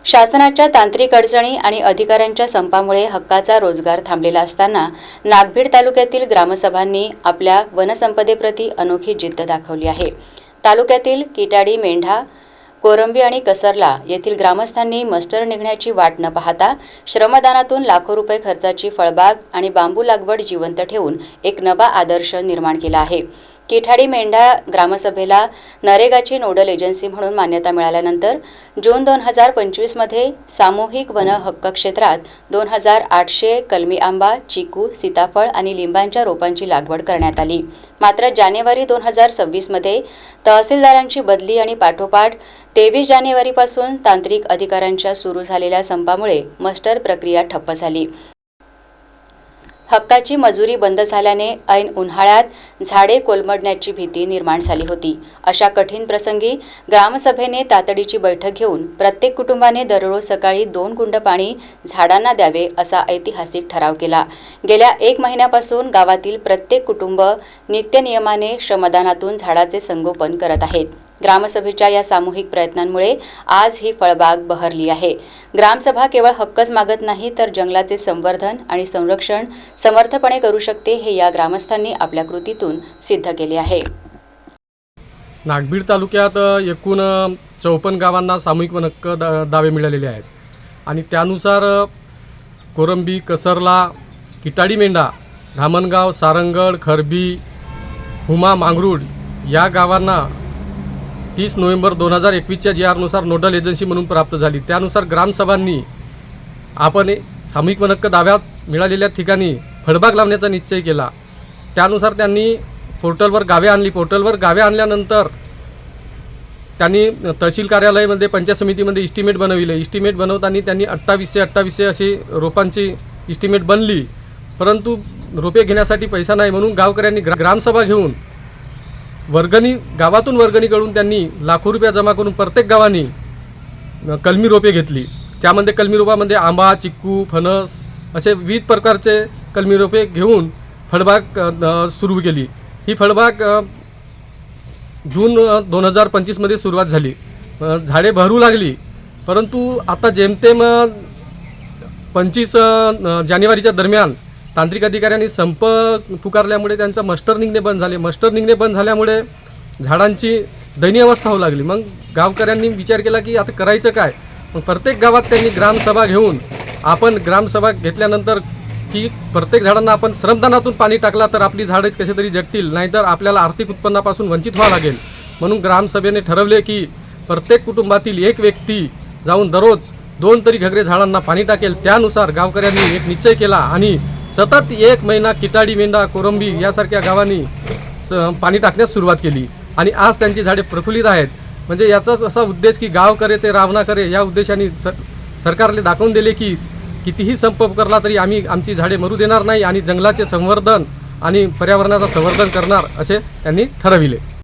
शासनाच्या तांत्रिक अडचणी आणि अधिकाऱ्यांच्या संपामुळे हक्काचा रोजगार थांबलेला असताना नागभीड तालुक्यातील ग्रामसभांनी आपल्या वनसंपदेप्रती अनोखी जिद्द दाखवली आहे। तालुक्यातील किटाडी, मेंढा, कोरंबी आणि कसरला येथील ग्रामस्थांनी मस्टर निघण्याची वाट न पाहता श्रमदानातून लाखो रुपये खर्चाची फळबाग आणि बांबू लागवड जिवंत ठेवून एक नवा आदर्श निर्माण केला आहे। किटाडी मेंढा ग्रामसभेला नरेगाची नोडल एजन्सी म्हणून मान्यता मिळाल्यानंतर जून 2025 मध्ये सामूहिक वन हक्क क्षेत्रात 2800 कलमी आंबा, चिकू, सीताफळ आणि लिंबांच्या रोपांची लागवड करण्यात आली। मात्र जानेवारी 2026 मध्ये तहसीलदारांची बदली आणि पाठोपाठ 23 जानेवारीपासून तांत्रिक अधिकाऱ्यांच्या सुरू झालेल्या संपामुळे मस्टर प्रक्रिया ठप्प झाली। हक्काची मजुरी बंद झाल्याने ऐन उन्हाळ्यात झाडे कोलमडण्याची भीती निर्माण झाली होती। अशा कठीण प्रसंगी ग्रामसभेने तातडीची बैठक घेऊन प्रत्येक कुटुंबाने दररोज सकाळी 2 कुंड पाणी झाडांना द्यावे असा ऐतिहासिक ठराव केला। गेल्या 1 महिन्यापासून गावातील प्रत्येक कुटुंब नित्यनियमाने श्रमदानातून झाडाचे संगोपन करत आहेत। ग्रामसभेच्या या सामूहिक प्रयत्नांमुळे आज ही फळबाग बहरली आहे। ग्रामसभा केवळ हक्कच मागत नाही तर जंगलाचे संवर्धन आणि संरक्षण समर्थपणे करू शकते हे या ग्रामस्थांनी आपल्या कृतीतून सिद्ध केले आहे। नागभीड तालुक्यात एकूण 54 गावांना सामूहिक वन हक्क दावे मिळालेले आहेत आणि त्यानुसार कोरंबी, कसरला, किटाडी मेंढा, धामणगाव, सारंगड, खरबी, हुमा, मांगरूड या गावांना 30 नोव्हेंबर 2021च्या GR नुसार नोडल एजन्सी म्हणून प्राप्त झाली। त्यानुसार ग्रामसभांनी आपण सामूहिक वन हक्क दाव्यात मिळालेल्या ठिकाणी फळबाग लावण्याचा निश्चय केला। त्यानुसार त्यांनी पोर्टलवर गावे आणली। पोर्टलवर गावे आणल्यानंतर त्यांनी तहसील कार्यालयामध्ये पंचायत समितीमध्ये इस्टिमेट बनविले। इस्टिमेट बनवताना त्यांनी 2800 अशी रोपांची इस्टिमेट बनली, परंतु रोपे घेण्यासाठी पैसा नाही म्हणून गावकऱ्यांनी ग्रामसभा घेऊन गावातून वर्गणी करून त्यांनी लाखो रुपये जमा करून प्रत्येक गावांनी कलमी रोपे घेतली। त्यामध्ये कलमी रोपामध्ये आंबा, चिक्कू, फणस असे विविध प्रकारचे कलमी रोपे घेऊन फळबाग सुरू केली। ही फळबाग जून 2025 मध्ये सुरुवात झाली। झाडे भरू लागली, परंतु आता जेमतेम 25 जानेवारीच्या दरम्यान तांत्रिक अधिकाऱ्यांनी संप पुकारल्यामुळे त्यांचा मस्टर निघणे बंद झाले। मस्टर निघणे बंद झाल्यामुळे झाडांची दयनीय अवस्था होऊ लागली। मग गावकऱ्यांनी विचार केला की आता करायचं काय। मग प्रत्येक गावात त्यांनी ग्रामसभा घेऊन ग्रामसभा घेतल्यानंतर की प्रत्येक झाडांना आपण श्रमदानातून पाणी टाकला तर आपली झाडे कसे तरी जगतील, नाहीतर आपल्याला आर्थिक उत्पन्नापासून वंचित व्हावं लागेल। म्हणून ग्रामसभेने ठरवले की प्रत्येक कुटुंबातील एक व्यक्ती जाऊन दररोज 2 तरी घगरे झाडांना पाणी टाकेल। त्यानुसार गावकऱ्यांनी एक निश्चय केला आणि सतत 1 महिना किटाडी, मेंढा, कोरंबी यासारख्या गावांनी पाणी टाकण्यास सुरुवात केली आणि आज त्यांची झाडे प्रफुल्लित आहेत। म्हणजे याचाच असा उद्देश की गाव करे ते राव ना करे या उद्देशाने सरकारने दाखवून दिले की कितीही संप करला तरी आम्ही आमची झाडे मरू देणार नाही आणि जंगलाचे संवर्धन आणि पर्यावरणाचं संवर्धन करणार असे त्यांनी ठरविले।